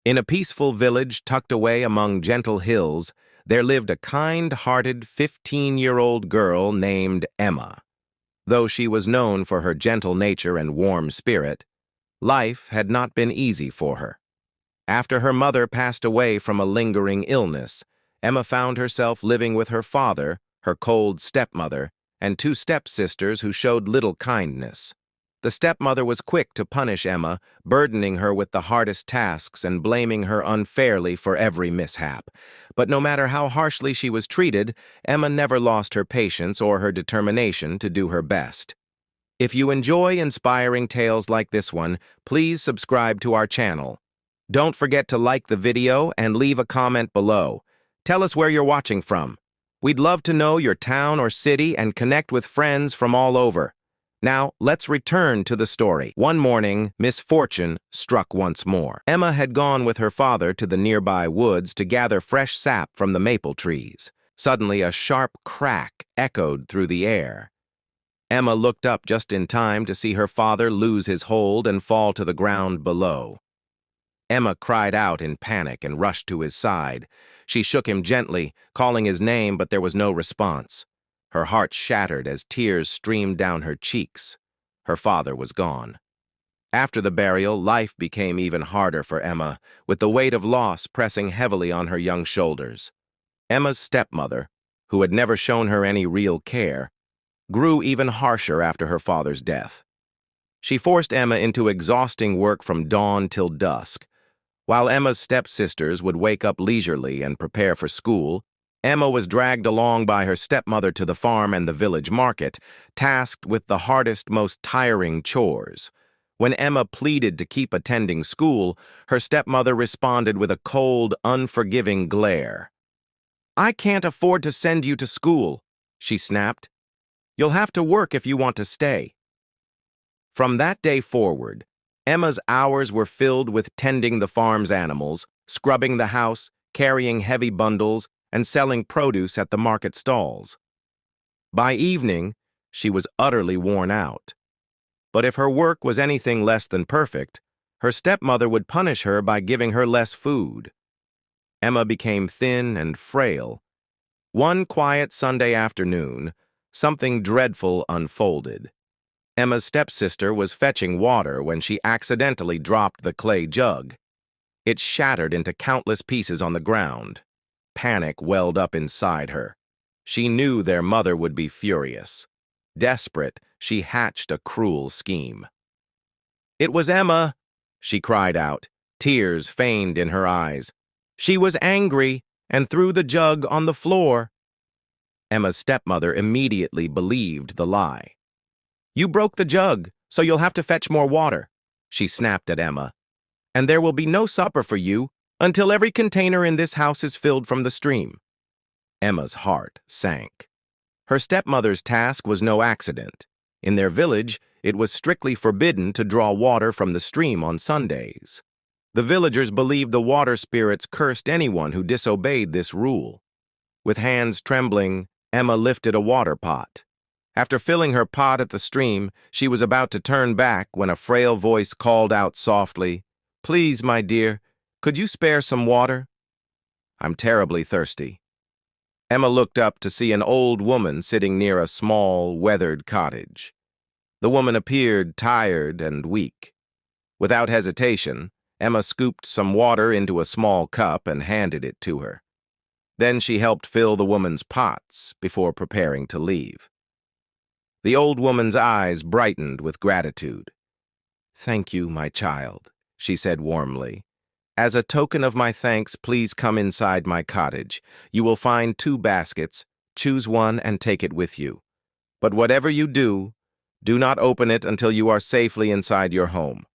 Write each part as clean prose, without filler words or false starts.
In a peaceful village tucked away among gentle hills, there lived a kind-hearted 15-year-old girl named Emma. Though she was known for her gentle nature and warm spirit, life had not been easy for her. After her mother passed away from a lingering illness, Emma found herself living with her father, her cold stepmother, and two stepsisters who showed little kindness. The stepmother was quick to punish Emma, burdening her with the hardest tasks and blaming her unfairly for every mishap. But no matter how harshly she was treated, Emma never lost her patience or her determination to do her best. If you enjoy inspiring tales like this one, please subscribe to our channel. Don't forget to like the video and leave a comment below. Tell us where you're watching from. We'd love to know your town or city and connect with friends from all over. Now, let's return to the story. One morning, misfortune struck once more. Emma had gone with her father to the nearby woods to gather fresh sap from the maple trees. Suddenly, a sharp crack echoed through the air. Emma looked up just in time to see her father lose his hold and fall to the ground below. Emma cried out in panic and rushed to his side. She shook him gently, calling his name, but there was no response. Her heart shattered as tears streamed down her cheeks. Her father was gone. After the burial, life became even harder for Emma, with the weight of loss pressing heavily on her young shoulders. Emma's stepmother, who had never shown her any real care, grew even harsher after her father's death. She forced Emma into exhausting work from dawn till dusk. While Emma's stepsisters would wake up leisurely and prepare for school, Emma was dragged along by her stepmother to the farm and the village market, tasked with the hardest, most tiring chores. When Emma pleaded to keep attending school, her stepmother responded with a cold, unforgiving glare. "I can't afford to send you to school," she snapped. "You'll have to work if you want to stay." From that day forward, Emma's hours were filled with tending the farm's animals, scrubbing the house, carrying heavy bundles, and selling produce at the market stalls. By evening, she was utterly worn out. But if her work was anything less than perfect, her stepmother would punish her by giving her less food. Emma became thin and frail. One quiet Sunday afternoon, something dreadful unfolded. Emma's stepsister was fetching water when she accidentally dropped the clay jug. It shattered into countless pieces on the ground. Panic welled up inside her. She knew their mother would be furious. Desperate, she hatched a cruel scheme. "It was Emma," she cried out, tears feigned in her eyes. "She was angry and threw the jug on the floor." Emma's stepmother immediately believed the lie. "You broke the jug, so you'll have to fetch more water," she snapped at Emma. "And there will be no supper for you until every container in this house is filled from the stream." Emma's heart sank. Her stepmother's task was no accident. In their village, it was strictly forbidden to draw water from the stream on Sundays. The villagers believed the water spirits cursed anyone who disobeyed this rule. With hands trembling, Emma lifted a water pot. After filling her pot at the stream, she was about to turn back when a frail voice called out softly, "Please, my dear, could you spare some water? I'm terribly thirsty." Emma looked up to see an old woman sitting near a small, weathered cottage. The woman appeared tired and weak. Without hesitation, Emma scooped some water into a small cup and handed it to her. Then she helped fill the woman's pots before preparing to leave. The old woman's eyes brightened with gratitude. "Thank you, my child," she said warmly. "As a token of my thanks, please come inside my cottage. You will find 2 baskets. Choose one and take it with you. But whatever you do, do not open it until you are safely inside your home."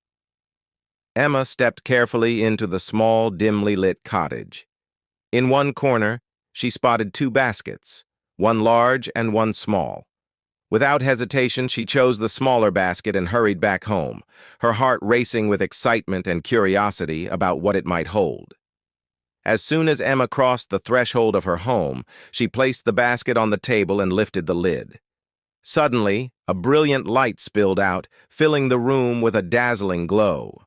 Emma stepped carefully into the small, dimly lit cottage. In one corner, she spotted 2 baskets, one large and one small. Without hesitation, she chose the smaller basket and hurried back home, her heart racing with excitement and curiosity about what it might hold. As soon as Emma crossed the threshold of her home, she placed the basket on the table and lifted the lid. Suddenly, a brilliant light spilled out, filling the room with a dazzling glow.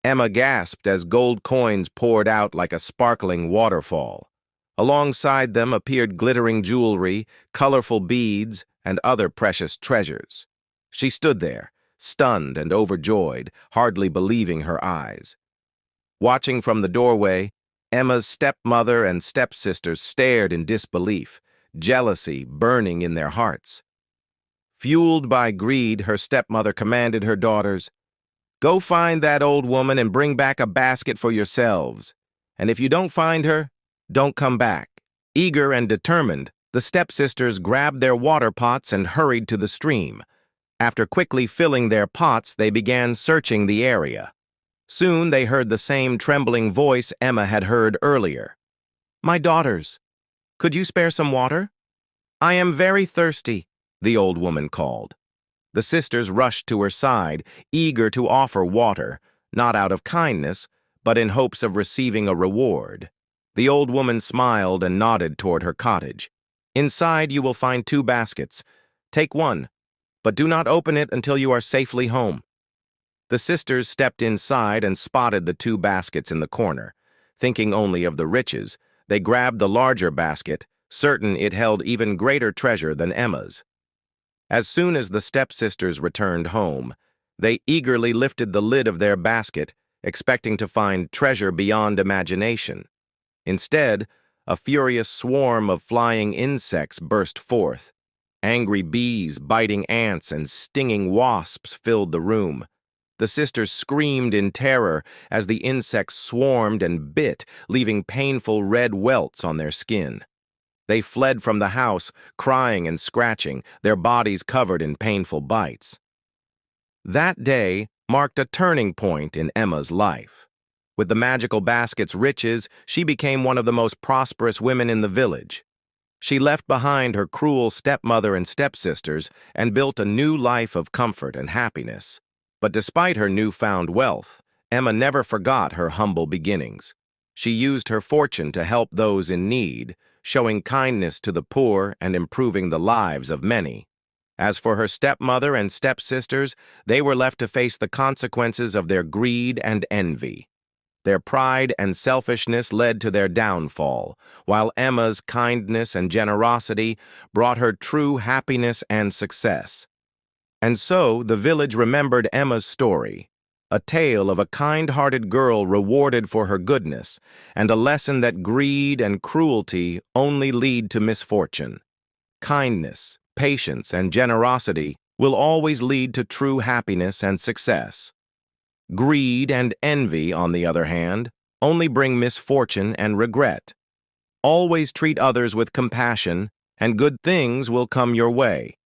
Emma gasped as gold coins poured out like a sparkling waterfall. Alongside them appeared glittering jewelry, colorful beads, and other precious treasures. She stood there, stunned and overjoyed, hardly believing her eyes. Watching from the doorway, Emma's stepmother and stepsisters stared in disbelief, jealousy burning in their hearts. Fueled by greed, her stepmother commanded her daughters, "Go find that old woman and bring back a basket for yourselves. And if you don't find her, don't come back." Eager and determined, the stepsisters grabbed their water pots and hurried to the stream. After quickly filling their pots, they began searching the area. Soon they heard the same trembling voice Emma had heard earlier. "My daughters, could you spare some water?" "I am very thirsty," the old woman called. The sisters rushed to her side, eager to offer water, not out of kindness, but in hopes of receiving a reward. The old woman smiled and nodded toward her cottage. "Inside you will find 2 baskets. Take one, but do not open it until you are safely home." The sisters stepped inside and spotted the 2 baskets in the corner. Thinking only of the riches, they grabbed the larger basket, certain it held even greater treasure than Emma's. As soon as the stepsisters returned home, they eagerly lifted the lid of their basket, expecting to find treasure beyond imagination. Instead, a furious swarm of flying insects burst forth. Angry bees, biting ants, and stinging wasps filled the room. The sisters screamed in terror as the insects swarmed and bit, leaving painful red welts on their skin. They fled from the house, crying and scratching, their bodies covered in painful bites. That day marked a turning point in Emma's life. With the magical basket's riches, she became one of the most prosperous women in the village. She left behind her cruel stepmother and stepsisters and built a new life of comfort and happiness. But despite her newfound wealth, Emma never forgot her humble beginnings. She used her fortune to help those in need, showing kindness to the poor and improving the lives of many. As for her stepmother and stepsisters, they were left to face the consequences of their greed and envy. Their pride and selfishness led to their downfall, while Emma's kindness and generosity brought her true happiness and success. And so the village remembered Emma's story, a tale of a kind-hearted girl rewarded for her goodness, and a lesson that greed and cruelty only lead to misfortune. Kindness, patience, and generosity will always lead to true happiness and success. Greed and envy, on the other hand, only bring misfortune and regret. Always treat others with compassion, and good things will come your way.